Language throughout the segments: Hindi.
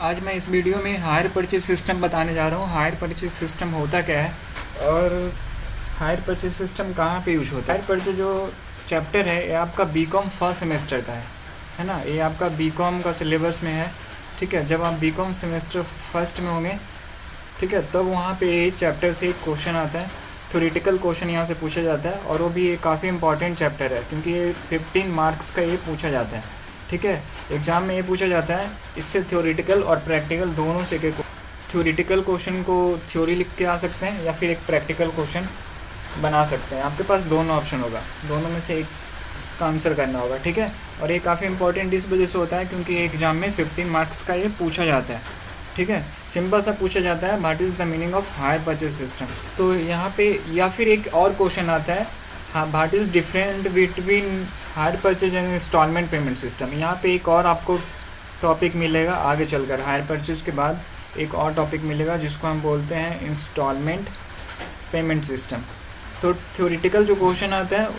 आज मैं इस वीडियो में हायर परचेज सिस्टम बताने जा रहा हूँ। हायर परचेज सिस्टम होता क्या है और हायर परचेज सिस्टम कहाँ पे यूज होता है। हायर परचेज जो चैप्टर है ये आपका बीकॉम फर्स्ट सेमेस्टर का है ना। ये आपका बीकॉम का सिलेबस में है, ठीक है। जब आप बीकॉम सेमेस्टर फर्स्ट में होंगे, ठीक है, तब वहाँ पे ये चैप्टर से एक क्वेश्चन आता है। थ्योरेटिकल क्वेश्चन यहाँ से पूछा जाता है और वो भी ये काफ़ी इंपॉर्टेंट चैप्टर है क्योंकि ये 15 मार्क्स का ये पूछा जाता है, ठीक है। एग्ज़ाम में ये पूछा जाता है। इससे थ्योरेटिकल और प्रैक्टिकल दोनों से के थ्योरेटिकल क्वेश्चन को थ्योरी लिख के आ सकते हैं या फिर एक प्रैक्टिकल क्वेश्चन बना सकते हैं। आपके पास दोनों ऑप्शन होगा, दोनों में से एक का आंसर करना होगा, ठीक है। और ये काफ़ी इंपॉर्टेंट इस वजह से होता है क्योंकि एग्ज़ाम में 15 मार्क्स का ये पूछा जाता है, ठीक है। सिंपल सा पूछा जाता है, what is the meaning of hire purchase system. तो यहाँ पे या फिर एक और क्वेश्चन आता है, हाँ, what is different between hire purchase and instalment payment system. यहाँ पे एक और आपको टॉपिक मिलेगा आगे चलकर। हायर परचेज के बाद एक और टॉपिक मिलेगा जिसको हम बोलते हैं इंस्टॉलमेंट पेमेंट सिस्टम। तो थ्योरेटिकल जो क्वेश्चन आता है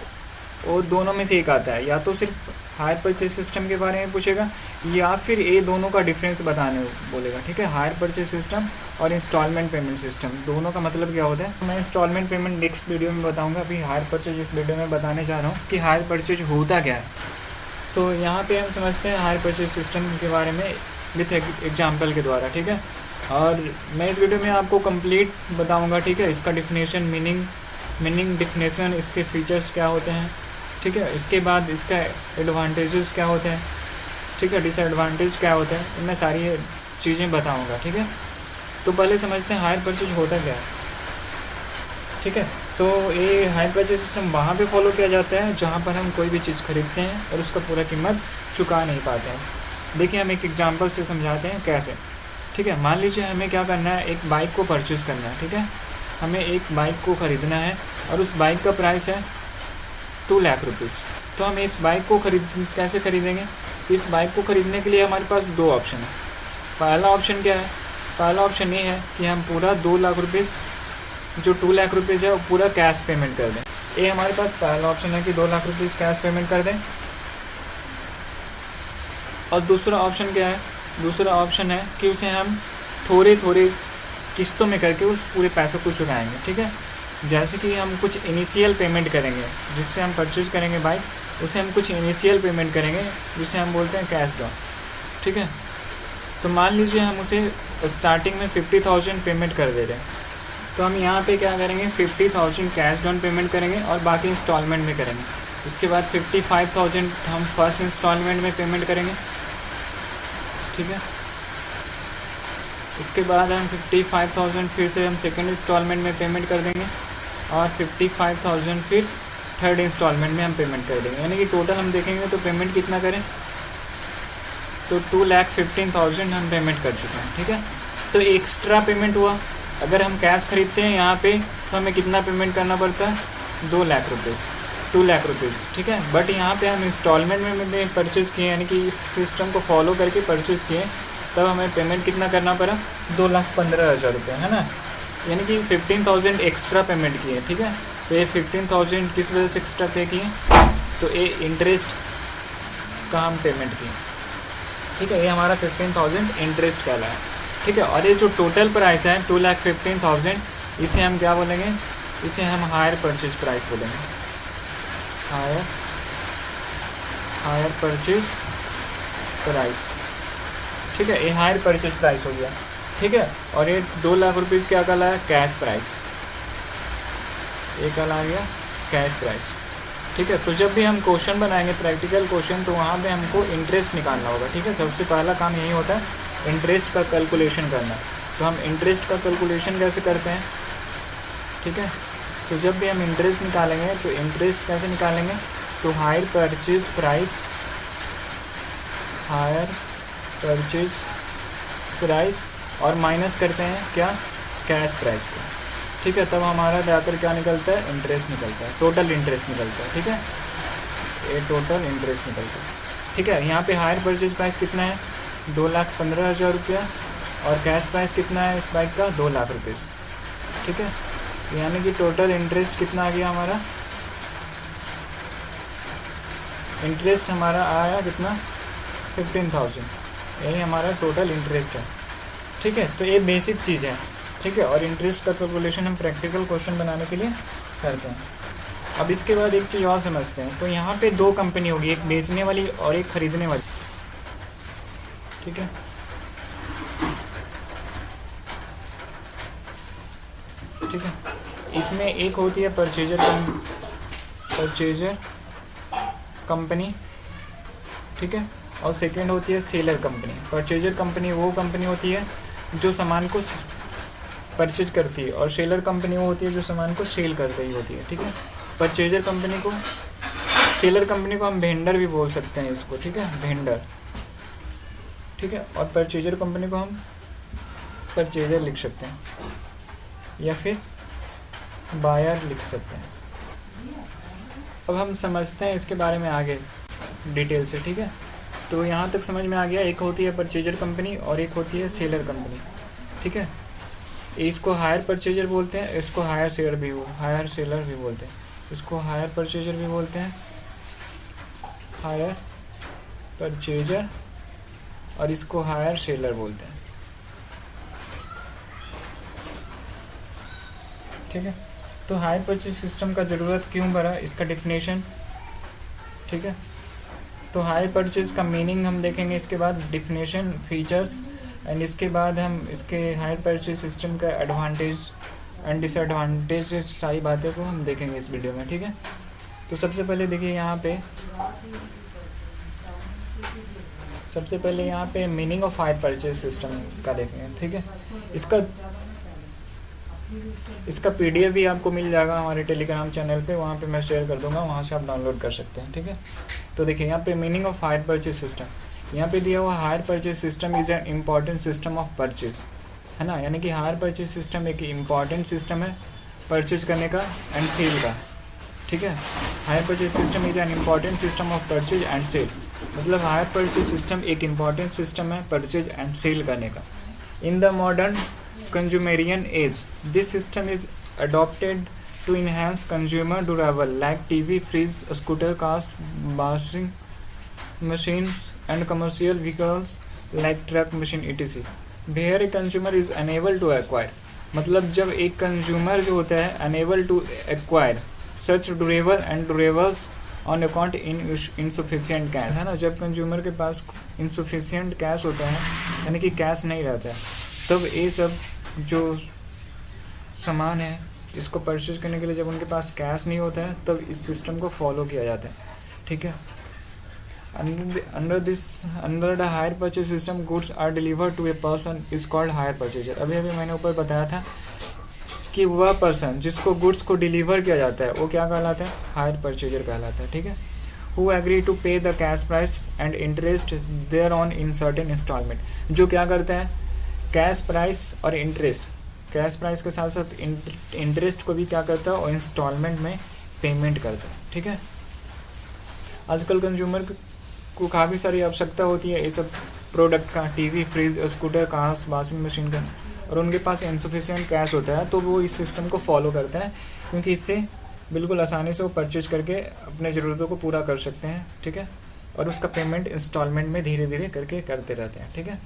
वो दोनों में से एक आता है, या तो सिर्फ हायर परचेज सिस्टम के बारे में पूछेगा या फिर ये दोनों का डिफरेंस बताने बोलेगा, ठीक है। हायर परचेज सिस्टम और इंस्टॉलमेंट पेमेंट सिस्टम दोनों का मतलब क्या होता है। मैं इंस्टॉलमेंट पेमेंट नेक्स्ट वीडियो में बताऊंगा। अभी हायर परचेज इस वीडियो में बताने जा रहा हूँ कि हायर परचेज होता क्या है। तो यहाँ पे हम समझते हैं हायर परचेज सिस्टम के बारे में विथ एग्जाम्पल के द्वारा, ठीक है। और मैं इस वीडियो में आपको कंप्लीट बताऊँगा, ठीक है। इसका डिफिनेशन, मीनिंग डिफिनेशन, इसके फीचर्स क्या होते हैं, ठीक है। इसके बाद इसका एडवांटेजेस क्या होते हैं, ठीक है, डिसएडवांटेज क्या होते हैं, मैं सारी चीज़ें बताऊंगा, ठीक है। तो पहले समझते हैं हायर परचेज होता क्या है, ठीक है। तो ये हायर परचेज सिस्टम वहाँ पे फॉलो किया जाता है जहाँ पर हम कोई भी चीज़ खरीदते हैं और उसका पूरा कीमत चुका नहीं पाते हैं। देखिए, हम एक एग्जाम्पल से समझाते हैं कैसे, ठीक है। मान लीजिए हमें क्या करना है, एक बाइक को परचेज़ करना है, ठीक है। हमें एक बाइक को ख़रीदना है और उस बाइक का प्राइस है 2 लाख रुपीज़। तो हम इस बाइक को कैसे खरीदेंगे। इस बाइक को ख़रीदने के लिए हमारे पास दो ऑप्शन है। पहला ऑप्शन क्या है, पहला ऑप्शन ये है कि हम पूरा 2 लाख रुपीज़, जो 2 लाख रुपीज़ है वो पूरा कैश पेमेंट कर दें। ये हमारे पास पहला ऑप्शन है कि 2 लाख रुपीज़ कैश पेमेंट कर दें। और दूसरा ऑप्शन क्या है, दूसरा ऑप्शन है कि उसे हम थोड़े थोड़े किस्तों में करके उस पूरे पैसे को चुकाएँगे, ठीक है। जैसे कि हम कुछ इनिशियल पेमेंट करेंगे, जिससे हम परचेज करेंगे बाइक, उसे हम कुछ इनिशियल पेमेंट करेंगे जिसे हम बोलते हैं कैश डाउन, ठीक है। तो मान लीजिए हम उसे स्टार्टिंग में 50,000 पेमेंट कर दे रहे हैं। तो हम यहाँ पे क्या करेंगे, 50,000 कैश डाउन पेमेंट करेंगे और बाकी इंस्टॉलमेंट में करेंगे। इसके बाद 55,000 हम फर्स्ट इंस्टॉलमेंट में पेमेंट करेंगे, ठीक है। इसके बाद हम 55,000 फिर से हम सेकेंड इंस्टॉलमेंट में पेमेंट कर देंगे और 55,000 फिर थर्ड इंस्टॉलमेंट में हम पेमेंट कर देंगे। यानी कि टोटल हम देखेंगे तो पेमेंट कितना करें, तो 2,15,000 हम पेमेंट कर चुके हैं, ठीक है। तो एक्स्ट्रा पेमेंट हुआ। अगर हम कैश खरीदते हैं यहाँ पे तो हमें कितना पेमेंट करना पड़ता है, 2 लाख रुपीज़, ठीक है। बट यहाँ पे हम इंस्टॉलमेंट में परचेज़ किए, यानी कि इस सिस्टम को फॉलो करके परचेज़ किए, तब हमें पेमेंट कितना करना पड़ा, 2,15,000 रुपये, है ना। यानी कि 15,000 एक्स्ट्रा पेमेंट किए, ठीक है। तो ये 15,000 किस वजह से एक्स्ट्रा पे किए, तो ये इंटरेस्ट का हम पेमेंट किए, ठीक है। ये हमारा 15,000 इंटरेस्ट कहलाया, ठीक है। और ये जो टोटल प्राइस है 2,15,000, इसे हम क्या बोलेंगे, इसे हम हायर परचेज प्राइस बोलेंगे, हायर परचेज प्राइस, ठीक है। ये हायर परचेज प्राइस हो गया, ठीक है। और ये 2 लाख रुपीज़ क्या कहलाया, कैश प्राइस, ये कहला गया कैश प्राइस, ठीक है। तो जब भी हम क्वेश्चन बनाएंगे प्रैक्टिकल क्वेश्चन, तो वहाँ पे हमको इंटरेस्ट निकालना होगा, ठीक है। सबसे पहला काम यही होता है इंटरेस्ट का कैलकुलेशन करना। तो हम इंटरेस्ट का कैलकुलेशन कैसे करते हैं, ठीक है। तो जब भी हम इंटरेस्ट निकालेंगे तो इंटरेस्ट कैसे निकालेंगे, तो हायर परचेज प्राइस और माइनस करते हैं क्या, कैश प्राइस को, ठीक है। तब हमारा जाकर क्या निकलता है, इंटरेस्ट निकलता है, टोटल इंटरेस्ट निकलता है, ठीक है। ये टोटल इंटरेस्ट निकलता है, ठीक है। यहाँ पे हायर परचेज प्राइस कितना है, 2,15,000 रुपया, और कैश प्राइस कितना है इस बाइक का, 2 लाख रुपीज़, ठीक है। यानी कि टोटल इंटरेस्ट कितना आ गया हमारा, इंटरेस्ट हमारा आया कितना, 15,000, यही हमारा टोटल इंटरेस्ट है। ठीक है, तो ये बेसिक चीज़ है। ठीक है, और इंटरेस्ट का कैलकुलेशन हम प्रैक्टिकल क्वेश्चन बनाने के लिए करते हैं। अब इसके बाद एक चीज़ और समझते हैं। तो यहाँ पे दो कंपनी होगी, एक बेचने वाली और एक खरीदने वाली। ठीक है, ठीक है, इसमें एक होती है परचेजर कंपनी। ठीक है, और सेकंड होती है सेलर कंपनी। परचेजर कंपनी वो कंपनी होती है जो सामान को परचेज करती है, और सेलर कंपनी वो होती है जो सामान को सेल कर रही होती है। ठीक है, परचेजर कंपनी को, सेलर कंपनी को हम वेंडर भी बोल सकते हैं इसको। ठीक है, वेंडर। ठीक है, और परचेजर कंपनी को हम परचेजर लिख सकते हैं या फिर बायर लिख सकते हैं। अब हम समझते हैं इसके बारे में आगे डिटेल से। ठीक है, तो यहाँ तक समझ में आ गया। एक होती है परचेजर कंपनी और एक होती है सेलर कंपनी। ठीक है, इसको हायर परचेजर बोलते हैं, इसको हायर सेलर भी बोलते हैं। इसको हायर परचेजर भी बोलते हैं, हायर परचेजर, और इसको हायर सेलर बोलते हैं। ठीक है, तो हायर परचेज सिस्टम का ज़रूरत क्यों पड़ा, इसका डिफिनेशन। ठीक है, तो हायर परचेज का मीनिंग हम देखेंगे, इसके बाद डिफिनेशन, फीचर्स, एंड इसके बाद हम इसके हायर परचेज सिस्टम का एडवांटेज एंड डिसएडवांटेज, सारी बातें को हम देखेंगे इस वीडियो में। ठीक है, तो सबसे पहले देखिए यहाँ पे meaning of hire purchase system का देखेंगे। ठीक है, इसका PDF भी आपको मिल जाएगा हमारे टेलीग्राम चैनल पे, वहाँ पे मैं शेयर कर दूंगा, वहाँ से आप डाउनलोड कर सकते हैं। ठीक है, तो देखिए यहाँ पे meaning of hire purchase system, यहाँ पे दिया हुआ hire purchase system is an important system of purchase, है ना। यानी कि हायर परचेज सिस्टम एक इम्पॉर्टेंट सिस्टम है परचेज करने का एंड सेल का। ठीक है, hire purchase system is an important system of purchase and sale, मतलब हायर परचेज सिस्टम एक इम्पॉर्टेंट सिस्टम है परचेज एंड सेल करने का। In the modern consumerian age, this system is adopted to enhance consumer durable like TV, fridge, scooter, cars, washing machines, and commercial vehicles like truck, machine, etc. Where a consumer is unable to acquire, मतलब जब एक कंज्यूमर जो होता है unable to acquire such durable and durables on account in insufficient cash, है ना। जब कंज्यूमर के पास insufficient cash होता है, यानी कि कैश नहीं रहता है, तब ये सब जो सामान है इसको परचेज करने के लिए जब उनके पास कैश नहीं होता है, तब इस सिस्टम को फॉलो किया जाता है। ठीक है, under the hire purchase system goods are delivered to a person is called hire purchaser. अभी मैंने ऊपर बताया था कि वह पर्सन जिसको गुड्स को डिलीवर किया जाता है वो क्या कहलाता है, हायर परचेजर कहलाता है। ठीक है, who agree to pay the cash price and interest thereon in certain instalment, जो क्या करता है कैश प्राइस और इंटरेस्ट, कैश प्राइस के साथ साथ इंटरेस्ट को भी क्या करता है और इंस्टॉलमेंट में पेमेंट करता है। ठीक है, आजकल कंज्यूमर को काफ़ी सारी आवश्यकता होती है ये सब प्रोडक्ट का, TV, fridge, scooter, cars, washing machine का, और उनके पास इंसफिशिएंट कैश होता है, तो वो इस सिस्टम को फॉलो करता है, क्योंकि इससे बिल्कुल आसानी से वो परचेज करके अपने ज़रूरतों को पूरा कर सकते हैं। ठीक है, और उसका पेमेंट इंस्टॉलमेंट में धीरे धीरे करके करते रहते हैं। ठीक है,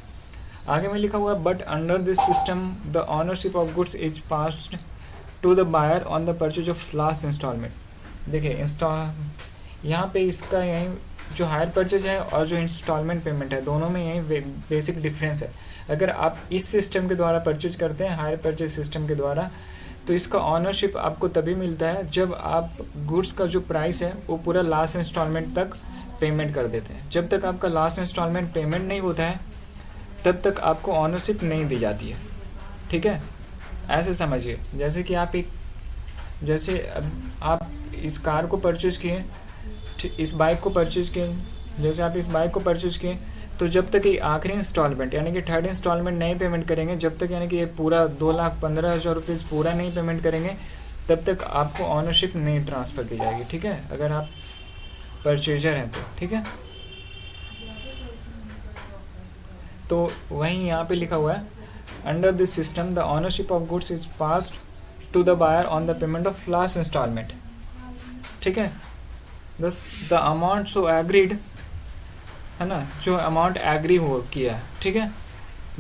आगे में लिखा हुआ है but under this system the ownership of goods is passed to the buyer on the purchase of last instalment. देखिए यहाँ पे इसका यही जो हायर परचेज है और जो इंस्टॉलमेंट पेमेंट है, दोनों में यही बेसिक डिफरेंस है। अगर आप इस सिस्टम के द्वारा परचेज करते हैं, हायर परचेज सिस्टम के द्वारा, तो इसका ऑनरशिप आपको तभी मिलता है जब आप गुड्स का जो प्राइस है वो पूरा लास्ट इंस्टॉलमेंट तक पेमेंट कर देते हैं। जब तक आपका लास्ट इंस्टॉलमेंट पेमेंट नहीं होता है तब तक आपको ऑनरशिप नहीं दी जाती है। ठीक है, ऐसे समझिए जैसे कि आप इस कार को परचेज किए, इस बाइक को परचेज किए, जैसे आप इस बाइक को परचेज किए, तो जब तक ये आखिरी इंस्टॉलमेंट यानी कि थर्ड इंस्टॉलमेंट नहीं पेमेंट करेंगे, जब तक यानी कि ये पूरा 2,15,000 रुपीज़ पूरा नहीं पेमेंट करेंगे, तब तक आपको ऑनरशिप नहीं ट्रांसफ़र की जाएगी। ठीक है, अगर आप परचेजर हैं तो। ठीक है, तो वहीं यहाँ पे लिखा हुआ है under this system the ownership of goods is passed to the buyer on the payment of last instalment. ठीक है, दस द अमाउंट सो एग्रीड है ना, जो अमाउंट एग्री हो किया है, ठीक है।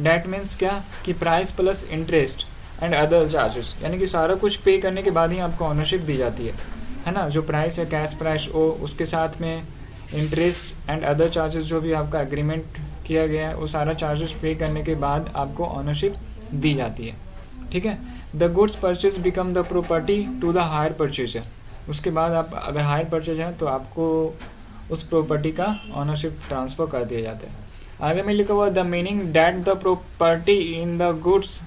डैट मीन्स क्या कि price plus interest and other charges, यानी कि सारा कुछ पे करने के बाद ही आपको ऑनरशिप दी जाती है ना। जो प्राइस है कैश प्राइस वो, उसके साथ में इंटरेस्ट एंड अदर चार्जेस जो भी आपका एग्रीमेंट किया गया है वो सारा चार्जेस पे करने के बाद आपको ऑनरशिप दी जाती है, ठीक है। The goods purchase become the property to the hire purchaser. उसके बाद आप अगर हायर परचेज हैं तो आपको उस प्रॉपर्टी का ऑनरशिप ट्रांसफ़र कर दिया जाता है। आगे में लिखा हुआ the meaning that the property in the goods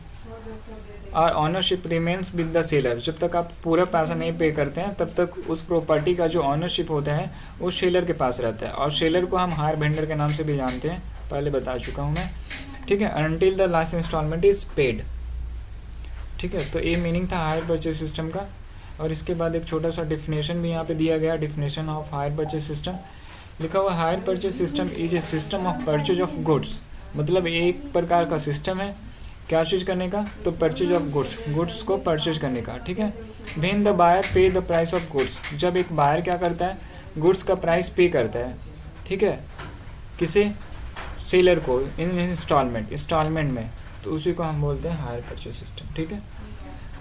और ownership remains with the seller. जब तक आप पूरा पैसा नहीं पे करते हैं तब तक उस प्रॉपर्टी का जो ऑनरशिप होता है वो सेलर के पास रहता है, और सेलर को हम हायर वेंडर के नाम से भी जानते हैं, पहले बता चुका हूँ मैं, ठीक है। Until the last instalment is paid, ठीक है। तो ये मीनिंग था हायर परचेज सिस्टम का। और इसके बाद एक छोटा सा डिफिनेशन भी यहाँ पे दिया गया, definition of hire purchase system. लिखा हुआ hire purchase system is a system of purchase of goods. मतलब एक प्रकार का सिस्टम है क्या चीज़ करने का, तो परचेज ऑफ गुड्स, गुड्स को परचेज करने का, ठीक है। व्हेन द बायर पे द प्राइस ऑफ गुड्स, जब एक बायर क्या करता है गुड्स का प्राइस पे करता है, ठीक है, किसे, सेलर को, इन इंस्टॉलमेंट में, तो उसी को हम बोलते हैं हायर परचेज सिस्टम, ठीक है।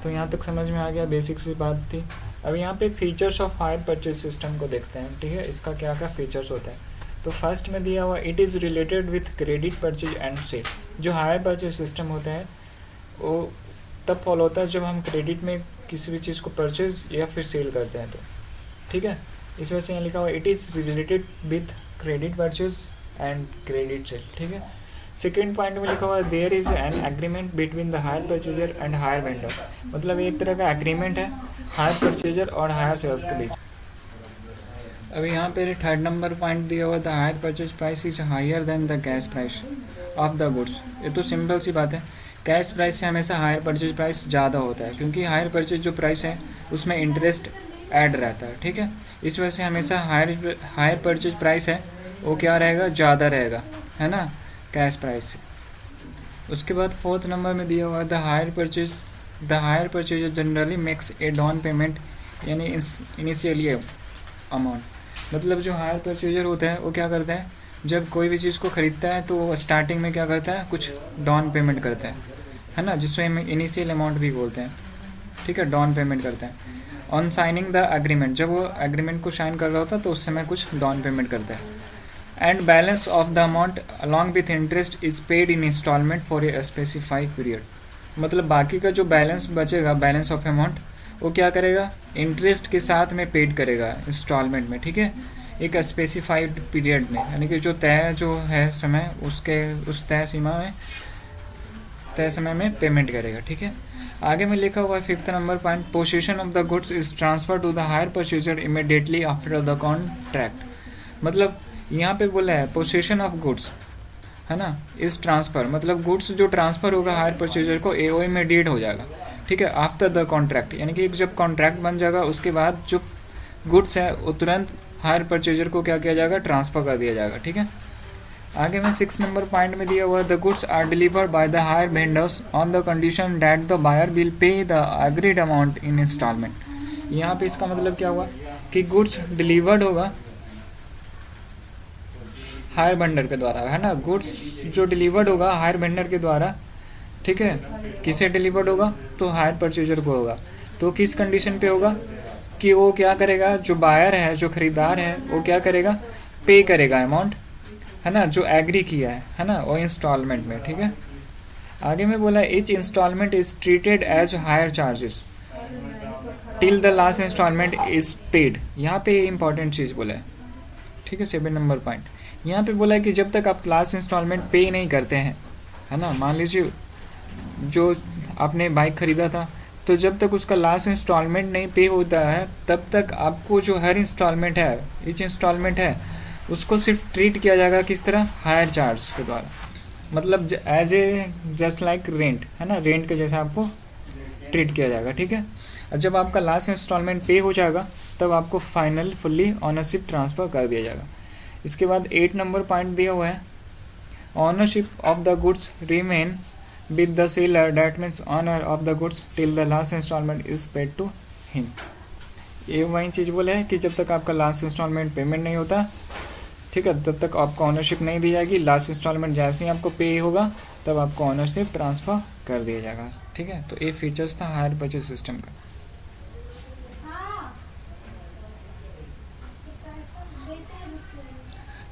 तो यहाँ तक समझ में आ गया, बेसिक सी बात थी। अब यहाँ पे features of hire purchase system को देखते हैं, ठीक है। इसका क्या क्या फीचर्स होता है, तो फर्स्ट में दिया हुआ it is related with credit purchase and sale. जो हायर परचेज सिस्टम होता है वो तब फॉलो होता है जब हम क्रेडिट में किसी भी चीज़ को परचेज या फिर सेल करते हैं, तो ठीक है। इस वजह से यहाँ लिखा हुआ it is related with credit purchase and credit sale, ठीक है। सेकेंड पॉइंट में लिखा हुआ there is an agreement between the hire purchaser and hire vendor. मतलब एक तरह का एग्रीमेंट है हायर परचेजर और हायर सेल्स के बीच। अभी यहाँ पे थर्ड नंबर पॉइंट दिया हुआ the hire purchase price is higher than the cash price of the goods. ये तो सिंपल सी बात है, कैश प्राइस से हमेशा हायर परचेज प्राइस ज़्यादा होता है, क्योंकि हायर परचेज जो प्राइस है उसमें इंटरेस्ट ऐड रहता है, ठीक है। इस वजह से हमेशा हायर परचेज प्राइस है वो क्या रहेगा, ज़्यादा रहेगा, है ना, कैश प्राइस से। उसके बाद फोर्थ नंबर में दिया हुआ the hire purchase generally makes a down payment, यानी इनिशियली अमाउंट। मतलब जो हायर परचेजर होता है वो क्या करता है, जब कोई भी चीज़ को ख़रीदता है तो वो स्टार्टिंग में क्या करता है, कुछ डाउन पेमेंट करता है ना, जिसको हम इनिशियल अमाउंट भी बोलते हैं, ठीक है, डाउन पेमेंट करता है। ऑन साइनिंग द एग्रीमेंट, जब वो एग्रीमेंट को साइन कर रहा होता है तो उस समय कुछ डाउन पेमेंट करता है। And balance of the amount along with interest is paid in instalment for a specified period. मतलब बाकी का जो बैलेंस बचेगा, बैलेंस ऑफ अमाउंट, वो क्या करेगा, इंटरेस्ट के साथ में पेड करेगा इंस्टॉलमेंट में, ठीक है, एक स्पेसिफाइड पीरियड में, यानी कि जो तय जो है समय, उसके उस तय समय में पेमेंट करेगा, ठीक है। आगे में लिखा हुआ है fifth number point position of the goods is transfer to the hire purchaser immediately after the contract. मतलब यहाँ पे बोला है पोजीशन ऑफ गुड्स, है ना, इस ट्रांसफ़र, मतलब गुड्स जो ट्रांसफ़र होगा हायर परचेजर को वो इमीडिएट हो जाएगा, ठीक है, आफ्टर द कॉन्ट्रैक्ट, यानी कि जब कॉन्ट्रैक्ट बन जाएगा उसके बाद जो गुड्स है वो तुरंत हायर परचेजर को क्या किया जाएगा, ट्रांसफ़र कर दिया जाएगा, ठीक है। आगे में 6 नंबर पॉइंट में दिया हुआ the goods are delivered by the hire vendors on the condition that the buyer will pay the agreed amount in instalment. यहाँ पे इसका मतलब क्या हुआ कि गुड्स डिलीवर्ड होगा हायर वेंडर के द्वारा, है ना, गुड्स जो डिलीवर्ड होगा हायर वेंडर के द्वारा, ठीक है, किसे डिलीवर्ड होगा, तो हायर परचेजर को होगा। तो किस कंडीशन पे होगा कि वो क्या करेगा, जो बायर है, जो खरीदार है, वो क्या करेगा, पे करेगा अमाउंट, है ना, जो एग्री किया है ना, वो इंस्टॉलमेंट में, ठीक है। आगे में बोला each instalment is treated as hire charges till the last instalment is paid. यहाँ पे इंपॉर्टेंट चीज़ बोला है, ठीक है, 7 नंबर पॉइंट। यहाँ पे बोला है कि जब तक आप लास्ट इंस्टॉलमेंट पे नहीं करते हैं, है ना, मान लीजिए जो आपने बाइक ख़रीदा था, तो जब तक उसका लास्ट इंस्टॉलमेंट नहीं पे होता है तब तक आपको जो हर इंस्टॉलमेंट है, ईच इंस्टॉलमेंट है, उसको सिर्फ ट्रीट किया जाएगा किस तरह, हायर चार्ज के द्वारा। मतलब as a just like rent, है ना, रेंट के जैसा आपको ट्रीट किया जाएगा, ठीक है। और जब आपका लास्ट इंस्टॉलमेंट पे हो जाएगा तब आपको फाइनल फुल्ली ऑनरशिप ट्रांसफ़र कर दिया जाएगा। इसके बाद 8 नंबर पॉइंट दिया हुआ है ownership of the goods remain with the seller, that means owner of the goods till the last instalment is paid to him. ये वही चीज़ बोले है कि जब तक आपका लास्ट इंस्टॉलमेंट पेमेंट नहीं होता ठीक है, तब तक आपको ऑनरशिप नहीं दी जाएगी। लास्ट इंस्टॉलमेंट जैसे ही आपको पे होगा तब आपको ऑनरशिप ट्रांसफ़र कर दिया जाएगा। ठीक है, तो ये फीचर्स था हायर परचेज सिस्टम का।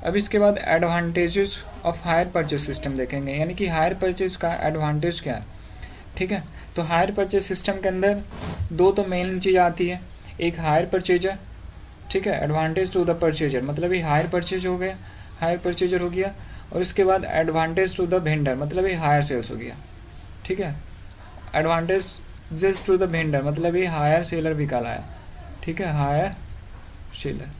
अब इसके बाद advantages of hire purchase system देखेंगे, यानी कि हायर परचेज का एडवांटेज क्या है। ठीक है, तो हायर परचेज सिस्टम के अंदर दो तो मेन चीज़ आती है, एक हायर परचेजर, ठीक है, एडवांटेज टू द परचेजर, मतलब ये हायर परचेज हो गया, हायर परचेजर हो गया, और इसके बाद एडवांटेज टू द वेंडर, मतलब ये हायर सेल्स हो गया। ठीक है, एडवांटेज टू द वेंडर मतलब ये हायर सेलर भी कहलाया। ठीक है, हायर सेलर,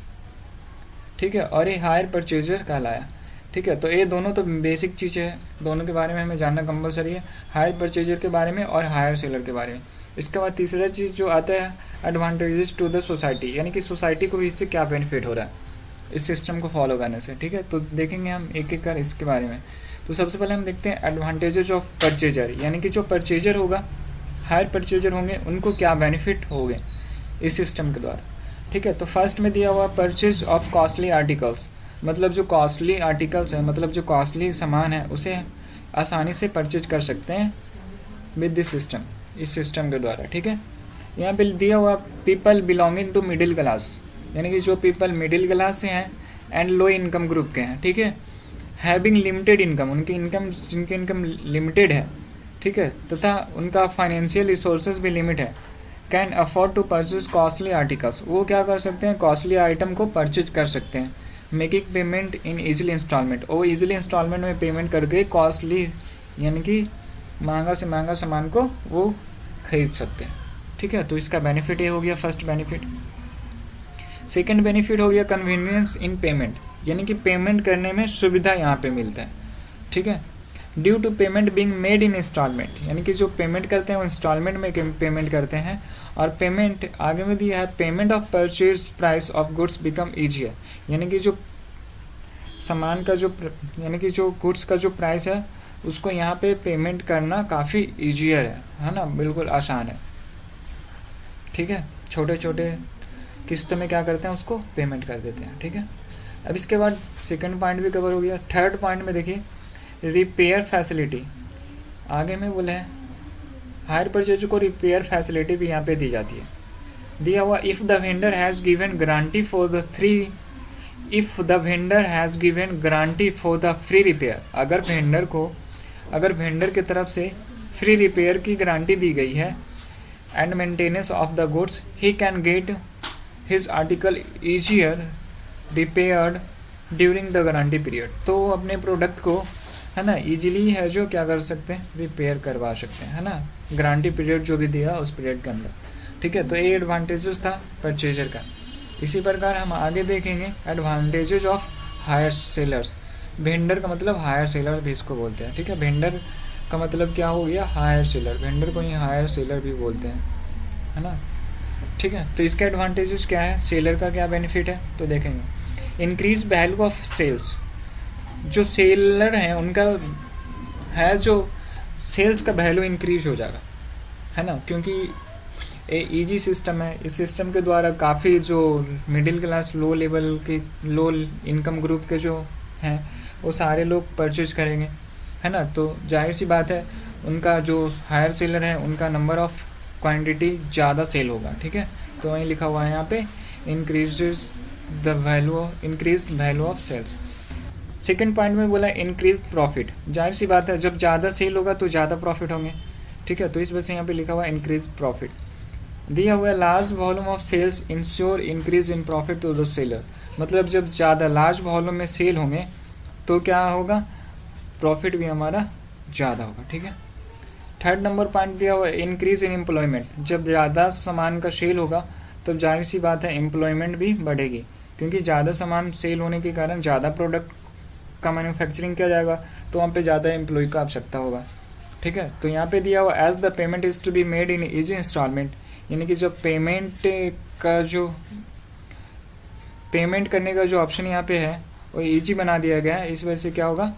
ठीक है, और ये हायर परचेजर कहलाया। ठीक है, तो ये दोनों तो बेसिक चीज़ें हैं, दोनों के बारे में हमें जानना कंपलसरी है, हायर परचेजर के बारे में और हायर सेलर के बारे में। इसके बाद तीसरा चीज़ जो आता है एडवांटेजेस टू द सोसाइटी, यानी कि सोसाइटी को भी इससे क्या बेनिफिट हो रहा है इस सिस्टम को फॉलो करने से। ठीक है, तो देखेंगे हम एक एक कर इसके बारे में। तो सबसे पहले हम देखते हैं एडवांटेजेज ऑफ परचेजर, यानी कि जो परचेजर होगा, हायर परचेजर होंगे, उनको क्या बेनिफिट होंगे इस सिस्टम के द्वारा। ठीक है, तो फर्स्ट में दिया हुआ परचेज ऑफ कॉस्टली आर्टिकल्स, मतलब जो कॉस्टली आर्टिकल्स हैं, मतलब जो कॉस्टली सामान है उसे आसानी से परचेज कर सकते हैं विद दिस सिस्टम, इस सिस्टम के द्वारा। ठीक है, यहाँ पे दिया हुआ people belonging to middle class, यानी कि जो पीपल मिडिल क्लास से हैं एंड लो इनकम ग्रुप के हैं। ठीक है, हैविंग लिमिटेड इनकम, उनकी इनकम, जिनकी इनकम लिमिटेड है, ठीक है, तथा उनका फाइनेंशियल रिसोर्सेज भी लिमिट है, can afford to purchase costly articles, वो क्या कर सकते हैं, कॉस्टली आइटम को परचेज कर सकते हैं। Making payment in easily instalment, वो ईजिली इंस्टॉलमेंट में पेमेंट करके कॉस्टली यानी कि महंगा से महंगा सामान को वो खरीद सकते हैं। ठीक है, तो इसका बेनिफिट ये हो गया फर्स्ट बेनिफिट। सेकंड बेनिफिट हो गया कन्वीनियंस इन पेमेंट, यानी कि पेमेंट करने में सुविधा यहाँ पे मिलता है। ठीक है, due to payment being made in instalment, यानी कि जो पेमेंट करते हैं वो इंस्टॉलमेंट में पेमेंट करते हैं। और पेमेंट आगे में दिया है payment of purchase price of goods become easier, यानी कि जो सामान का जो यानी कि जो गुड्स का जो प्राइस है उसको यहाँ पे पेमेंट करना काफ़ी ईजियर है ना, बिल्कुल आसान है। ठीक है, छोटे छोटे किस्तों में क्या करते हैं, उसको पेमेंट कर देते हैं। ठीक है, अब इसके बाद सेकंड पॉइंट भी कवर हो गया। थर्ड पॉइंट में देखिए रिपेयर फैसिलिटी, आगे में बोले हैं हायर परचेज को रिपेयर फैसिलिटी भी यहाँ पे दी जाती है। दिया हुआ if the vendor has given guarantee for the free repair, अगर वेंडर की तरफ से फ्री रिपेयर की गारंटी दी गई है and maintenance of the goods, he can get his article easier repaired during the guarantee period, तो वो अपने प्रोडक्ट को है ना इजीली है जो क्या कर सकते हैं, रिपेयर करवा सकते हैं, है ना, गारंटी पीरियड जो भी दिया उस पीरियड के अंदर। ठीक है, तो ये एडवांटेजेस था परचेजर का। इसी प्रकार हम आगे देखेंगे advantages of hire sellers. Vendor का मतलब हायर सेलर भी इसको बोलते हैं। ठीक है, वेंडर का मतलब क्या हो गया, हायर सेलर, वेंडर को ही हायर सेलर भी बोलते हैं, है ना। ठीक है, तो इसका एडवांटेजेस क्या है, सेलर का क्या बेनिफिट है, तो देखेंगे इंक्रीज वैल्यू ऑफ सेल्स, जो सेलर हैं उनका है जो सेल्स का वैल्यू इंक्रीज हो जाएगा, है ना, क्योंकि ये ईजी सिस्टम है। इस सिस्टम के द्वारा काफ़ी जो मिडिल क्लास लो लेवल के लो इनकम ग्रुप के जो हैं वो सारे लोग परचेज करेंगे, है ना, तो जाहिर सी बात है उनका जो हायर सेलर है उनका नंबर ऑफ क्वांटिटी ज़्यादा सेल होगा। ठीक है, तो वहीं लिखा हुआ है यहाँ पे increase value of sales. Second point में बोला इंक्रीज प्रॉफिट, जाहिर सी बात है जब ज़्यादा सेल होगा तो ज़्यादा प्रॉफिट होंगे। ठीक है, तो इस वजह से यहाँ पे लिखा हुआ है इंक्रीज प्रॉफिट। दिया हुआ है large volume of sales ensure increase in profit to the seller, मतलब जब ज़्यादा लार्ज वॉल्यूम में सेल होंगे तो क्या होगा, प्रॉफिट भी हमारा ज़्यादा होगा। ठीक है, थर्ड नंबर पॉइंट दिया हुआ है इंक्रीज इन एम्प्लॉयमेंट, जब ज़्यादा सामान का सेल होगा तब जाहिर सी बात है एम्प्लॉयमेंट भी बढ़ेगी, क्योंकि ज़्यादा सामान सेल होने के कारण ज़्यादा प्रोडक्ट का मैन्युफैक्चरिंग किया जाएगा तो वहाँ पे ज़्यादा एम्प्लॉय का आवश्यकता होगा। ठीक है, तो यहाँ पे दिया हुआ as the payment is to be made in easy instalment, यानी कि जब पेमेंट करने का जो ऑप्शन यहाँ पे है वो ईजी बना दिया गया है। इस वजह से क्या होगा,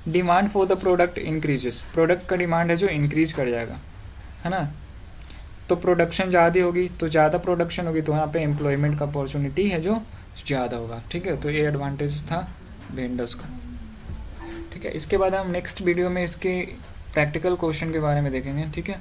demand for the product increases, product का डिमांड है जो इंक्रीज कर जाएगा, है ना, तो प्रोडक्शन ज़्यादा होगी तो ज़्यादा प्रोडक्शन होगी तो यहाँ पे एम्प्लॉयमेंट का अपॉर्चुनिटी है जो ज़्यादा होगा। ठीक है, तो ये एडवांटेज था विंडोज़ का। ठीक है, इसके बाद हम नेक्स्ट वीडियो में इसके प्रैक्टिकल क्वेश्चन के बारे में देखेंगे। ठीक है।